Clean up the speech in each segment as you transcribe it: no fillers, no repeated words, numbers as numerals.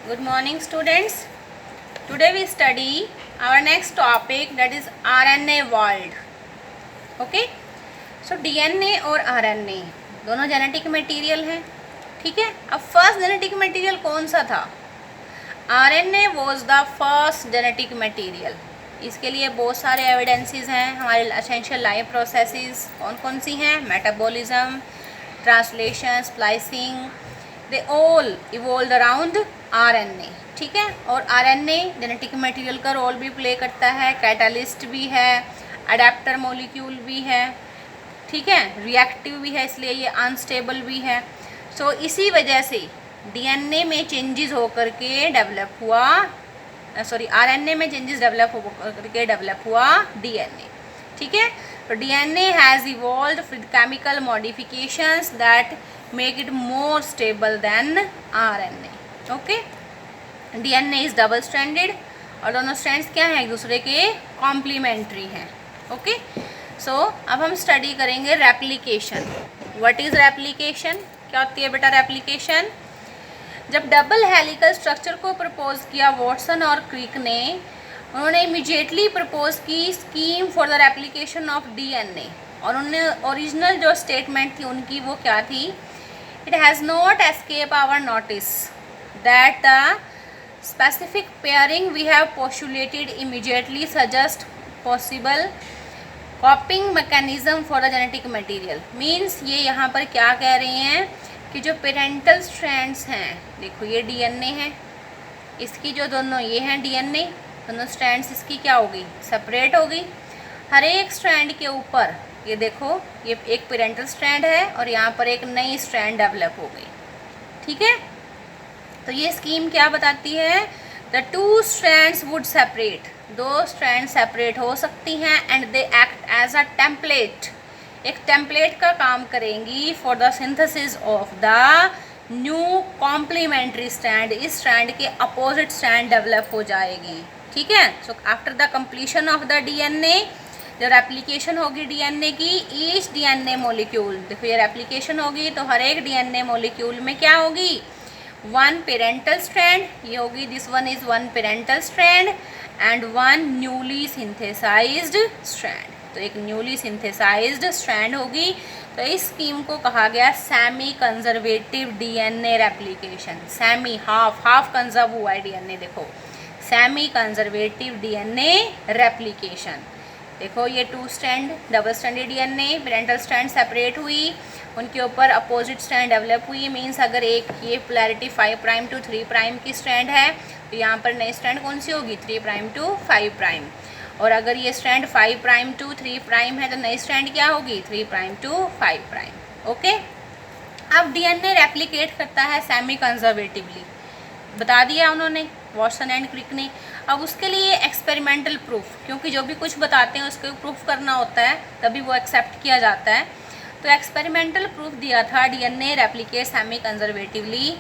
Good morning, students. Today we study our next topic, that is RNA world. Okay? So DNA और RNA दोनों genetic material हैं, ठीक है. अब first genetic material कौन सा था? RNA was the first genetic material. इसके लिए बहुत सारे एविडेंसेस हैं. हमारे एसेंशियल लाइफ प्रोसेसेस कौन कौन सी हैं? Metabolism, translation, splicing, they all evolve around RNA. ठीक है. और RNA जेनेटिक मटेरियल का रोल भी प्ले करता है, कैटालिस्ट भी है, अडेप्टर मॉलिक्यूल भी है, ठीक है, रिएक्टिव भी है, इसलिए ये अनस्टेबल भी है. सो इसी वजह से DNA में चेंजेस होकर के डेवलप हुआ, RNA में चेंजेस डेवलप होकर के डेवलप हुआ DNA. ठीक है. तो DNA has evolved with chemical modifications that make it more stable then RNA. Okay. DNA is double stranded और दोनों स्ट्रैंड्स क्या हैं? एक दूसरे के कॉम्प्लीमेंट्री हैं. ओके. सो अब हम स्टडी करेंगे रेप्लिकेशन. What is replication? क्या होती है बेटा रेप्लिकेशन? जब डबल हेलिकल स्ट्रक्चर को प्रपोज किया वॉटसन और क्रिक ने, उन्होंने इमीडिएटली प्रपोज की scheme for the replication of DNA. और उन्होंने ओरिजिनल जो स्टेटमेंट थी उनकी वो क्या थी? It has not escape our notice that the specific pairing we have postulated immediately suggest possible copying mechanism for the genetic material. Means ये यहाँ पर क्या कह रहे हैं कि जो पेरेंटल स्ट्रैंड्स हैं, देखो ये DNA है, इसकी जो दोनों ये हैं DNA, दोनों स्ट्रैंड्स इसकी क्या होगी? सेपरेट होगी. हर एक स्ट्रैंड के ऊपर ये देखो, ये एक पेरेंटल स्ट्रैंड है और यहाँ पर एक नई स्ट्रैंड डेवलप हो गई. ठीक है. तो ये स्कीम क्या बताती है? The two strands would separate, दो स्ट्रैंड सेपरेट हो सकती हैं and they act as a template, एक टेम्पलेट का काम करेंगी for the synthesis of the new complementary strand. इस स्ट्रैंड के अपोजिट स्ट्रैंड डेवलप हो जाएगी. ठीक है. So after the completion of the DNA, जब रेप्लिकेशन होगी DNA की, ईच DNA मॉलिक्यूल, देखो ये रेप्लिकेशन होगी तो हर एक DNA मॉलिक्यूल में क्या होगी? वन पेरेंटल स्ट्रैंड, ये होगी, this one is one parental strand and one newly synthesised strand. तो एक न्यूली सिंथेसाइज्ड स्ट्रैंड होगी. तो इस स्कीम को कहा गया semi conservative DNA replication. Semi, half conserve हुआ है DNA. देखो सेमी कंजर्वेटिव DNA रेप्लिकेशन. देखो ये two strand double stranded DNA, parental strand separate हुई, उनके ऊपर अपोजिट स्ट्रैंड डेवलप हुई. मीन्स अगर एक ये पोलैरिटी 5' to 3' की स्ट्रैंड है तो यहाँ पर नई स्ट्रैंड कौन सी होगी? 3' to 5'. और अगर ये स्ट्रैंड 5' to 3' है तो नई स्ट्रैंड क्या होगी? 3' to 5'. ओके. अब DNA रेप्लिकेट करता है सेमी कंजर्वेटिवली, बता दिया उन्होंने, वॉटसन एंड क्रिक ने. अब उसके लिए एक्सपेरिमेंटल प्रूफ, क्योंकि जो भी कुछ बताते हैं उसको प्रूफ करना होता है तभी वो एक्सेप्ट किया जाता है. तो एक्सपेरिमेंटल प्रूफ दिया था DNA replicate semi conservatively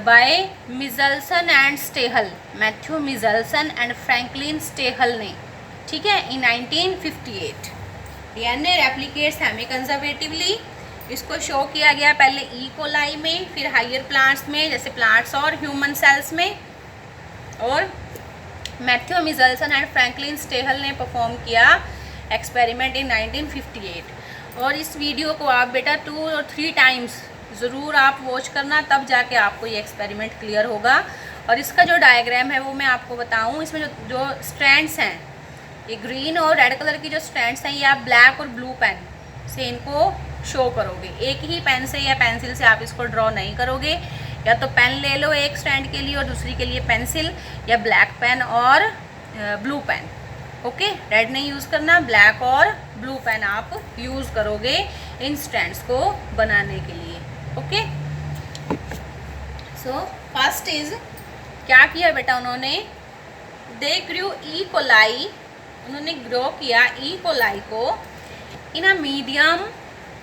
by Meselson and Stahl, Matthew Meselson and Franklin Stahl ने. ठीक है. In 1958 DNA replicate semi conservatively. इसको शो किया गया पहले ई कोलाई में, फिर हायर प्लांट्स में जैसे प्लांट्स और ह्यूमन सेल्स में, और Matthew Meselson and Franklin Stahl ने परफॉर्म किया एक्सपेरिमेंट इन 1958. और इस वीडियो को आप बेटा 2 और 3 टाइम्स ज़रूर आप वॉच करना, तब जाके आपको ये एक्सपेरिमेंट क्लियर होगा. और इसका जो डायग्राम है वो मैं आपको बताऊं. इसमें जो स्ट्रैंड्स हैं, ये ग्रीन और रेड कलर की जो स्ट्रैंड्स हैं, ये आप ब्लैक और ब्लू पेन से इनको शो करोगे. एक ही पेन से या पेंसिल से आप इसको ड्रॉ नहीं करोगे. या तो पेन ले लो एक स्ट्रैंड के लिए और दूसरी के लिए पेंसिल, या ब्लैक पेन और ब्लू पेन. ओके. रेड नहीं यूज़ करना, ब्लैक और ब्लू पेन आप यूज़ करोगे इन स्ट्रैंड्स को बनाने के लिए. ओके. सो फर्स्ट इज क्या किया बेटा उन्होंने? दे ग्रू ई कोलाई, उन्होंने ग्रो किया ई कोलाई को in a medium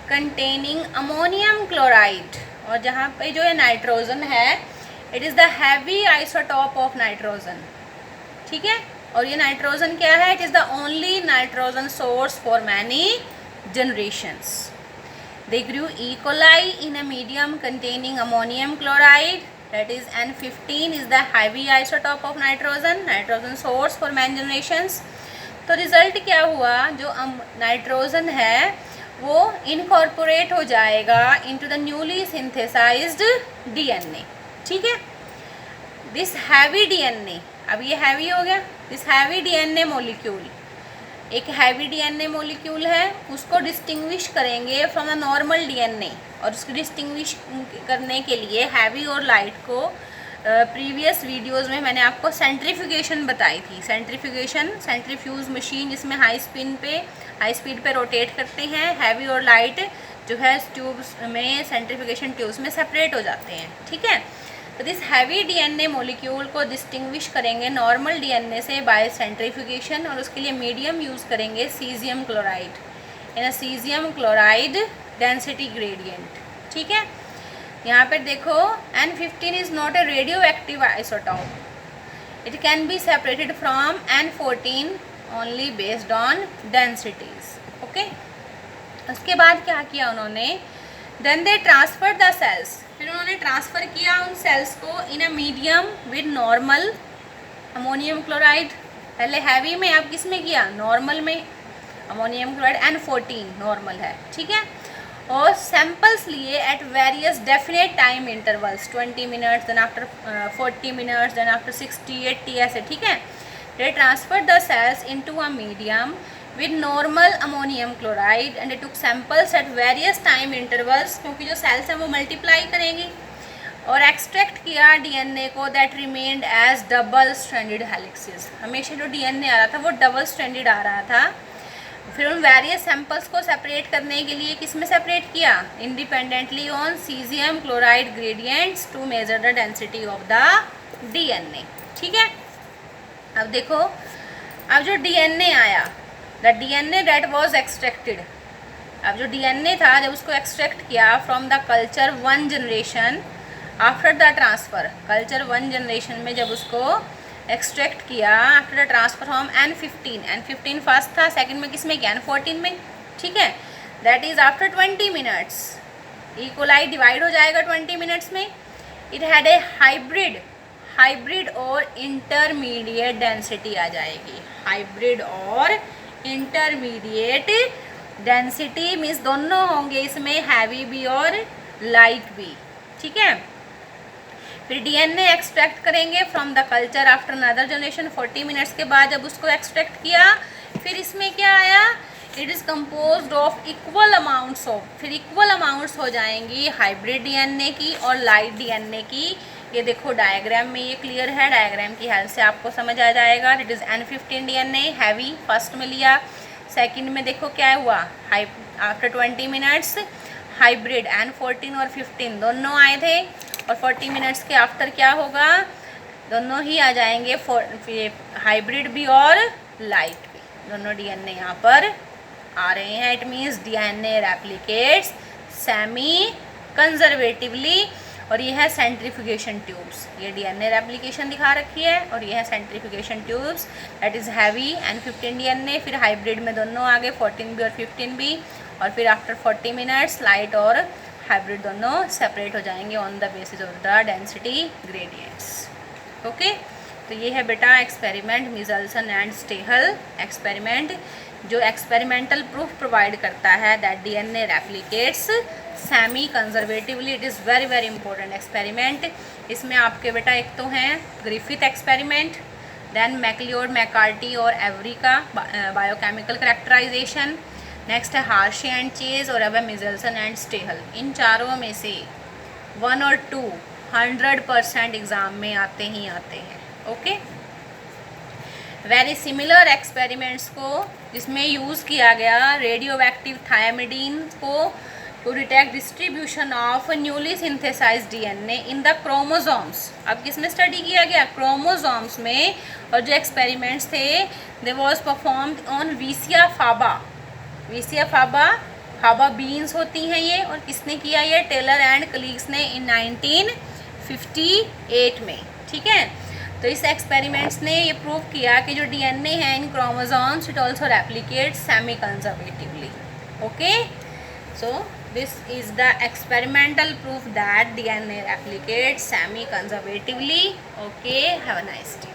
containing ammonium chloride. और जहाँ पे जो है नाइट्रोजन है, it is the heavy isotope of nitrogen. ठीक है. और ये नाइट्रोजन क्या है? It is the only nitrogen source for many generations. They grew E. coli in a medium containing ammonium chloride that is N15 is the heavy isotope of nitrogen source for many generations. तो result क्या हुआ, जो nitrogen है वो incorporate हो जाएगा into the newly synthesised DNA. ठीक है, दिस हैवी डीएनए, अब ये हैवी हो गया, दिस हैवी डीएनए मॉलिक्यूल, एक हैवी डीएनए मॉलिक्यूल है, उसको डिस्टिंग्विश करेंगे फ्रॉम द नॉर्मल डीएनए। और उसको डिस्टिंग्विश करने के लिए हैवी और लाइट को प्रीवियस वीडियोस में मैंने आपको सेंट्रीफ्यूगेशन बताई थी। सेंट्रीफ्यूज मशीन जिसमें हाई स्पीड पे रोटेट करते हैं, हैवी और लाइट जो है ट्यूब्स में, सेंट्रीफ्यूगेशन ट्यूब्स में सेपरेट हो जाते हैं। ठीक है, तो दिस हैवी डीएनए मॉलिक्यूल को डिस्टिंग्विश करेंगे नॉर्मल डीएनए से बाय सेंट्रीफ्यूगेशन, और उसके लिए मीडियम यूज़ करेंगे caesium chloride in a caesium chloride density gradient. ठीक है, यहाँ पर देखो N15 is not a radio active isotope, it can be separated from N14 only based on densities. Okay, उसके बाद क्या किया उन्होंने, then they transfer the cells, फिर उन्होंने ट्रांसफ़र किया उन सेल्स को in a medium with normal ammonium chloride. पहले हैवी में, अब किस में किया, नॉर्मल में, अमोनियम क्लोराइड N14 नॉर्मल है। ठीक है, और सैंपल्स लिए at various definite time intervals, 20 minutes, then after 40 minutes, then after 60, 80 ऐसे। ठीक है, they transfer the cells into a medium with normal ammonium chloride and they took samples at various time intervals, क्योंकि जो sales हैं वो multiply करेंगी, और extract किया डीएनए को that remained as double stranded helices. हमेशा जो डीएनए आ रहा था वो डबल स्ट्रैंडेड आ रहा था। फिर उन वेरियस सैंपल्स को सेपरेट करने के लिए किस में सेपरेट किया, independently on caesium chloride gradients to measure the density of the DNA. ठीक है, अब देखो, अब जो डीएनए आया, the DNA that was extracted, अब जो डीएनए था जब उसको एक्सट्रैक्ट किया from the culture 1 generation after the transfer, culture 1 generation में जब उसको एक्सट्रैक्ट किया after the transfer from N15 first था, सेकंड में किस में किया, N14 में। ठीक है, that is after 20 minutes इक्वलाई divide हो जाएगा 20 मिनट्स में। इट हैड ए हाइब्रिड और इंटरमीडिएट डेंसिटी आ जाएगी, हाइब्रिड और इंटरमीडिएट डेंसिटी मीन्स दोनों होंगे इसमें, हैवी भी और लाइट भी। ठीक है, फिर डीएनए एक्सट्रैक्ट करेंगे from the culture after another generation, 40 minutes के बाद जब उसको एक्सट्रैक्ट किया, फिर इसमें क्या आया, it is composed of equal amounts of, फिर इक्वल अमाउंट्स हो जाएंगी हाइब्रिड डीएनए की और लाइट डीएनए की। ये देखो डायग्राम में ये क्लियर है, डायग्राम की हेल्प से आपको समझ आ जाएगा। It is N15 DNA heavy first में लिया, सेकंड में देखो क्या हुआ, आफ्टर 20 मिनट्स हाइब्रिड N14 और 15 दोनों आए थे, और 40 मिनट्स के आफ्टर क्या होगा, दोनों ही आ जाएंगे, हाइब्रिड भी और लाइट भी, दोनों डीएनए यहाँ पर आ रहे हैं। It means DNA replicates semi conservatively, और ये है सेंट्रीफ्यूगेशन ट्यूब्स, ये डीएनए रेप्लिकेशन दिखा रखी है, और ये है centrifugation tubes, that is heavy N15 DNA, फिर हाइब्रिड में दोनों आगे 14 भी और 15 भी, और फिर आफ्टर 40 मिनट्स लाइट और हाइब्रिड दोनों सेपरेट हो जाएंगे on the basis of the density gradients. Okay, तो ये है बेटा experiment, Meselson and Stahl experiment, जो एक्सपेरिमेंटल प्रूफ प्रोवाइड करता है that DNA replicates semi conservatively. It is very very important experiment. इसमें आपके बेटा एक तो हैं Griffith experiment, then MacLeod, McCarty और एवरी का बायोकेमिकल करेक्टराइजेशन, नेक्स्ट है हार्शे एंड चेज, और अब है मिज़ल्सन एंड स्टेहल। इन चारों में से 1 और 2 100% एग्ज़ाम में आते ही आते हैं। ओके, वेरी सिमिलर एक्सपेरिमेंट्स को जिसमें यूज़ किया गया रेडियो एक्टिव थायमिडीन को to detect distribution of newly synthesised DNA in the chromosomes. अब किसमें स्टडी किया गया, क्रोमोसोम्स में, और जो एक्सपेरिमेंट्स थे they was performed on Vicia faba beans होती हैं ये, और किसने किया ये, टेलर एंड कलीग्स ने इन 1958 में। ठीक है, तो इस एक्सपेरिमेंट्स ने ये प्रूव किया कि जो डीएनए है in chromosomes it also replicates semi conservatively. Okay, so This is the experimental proof that DNA replicates semi-conservatively. Okay, have a nice day.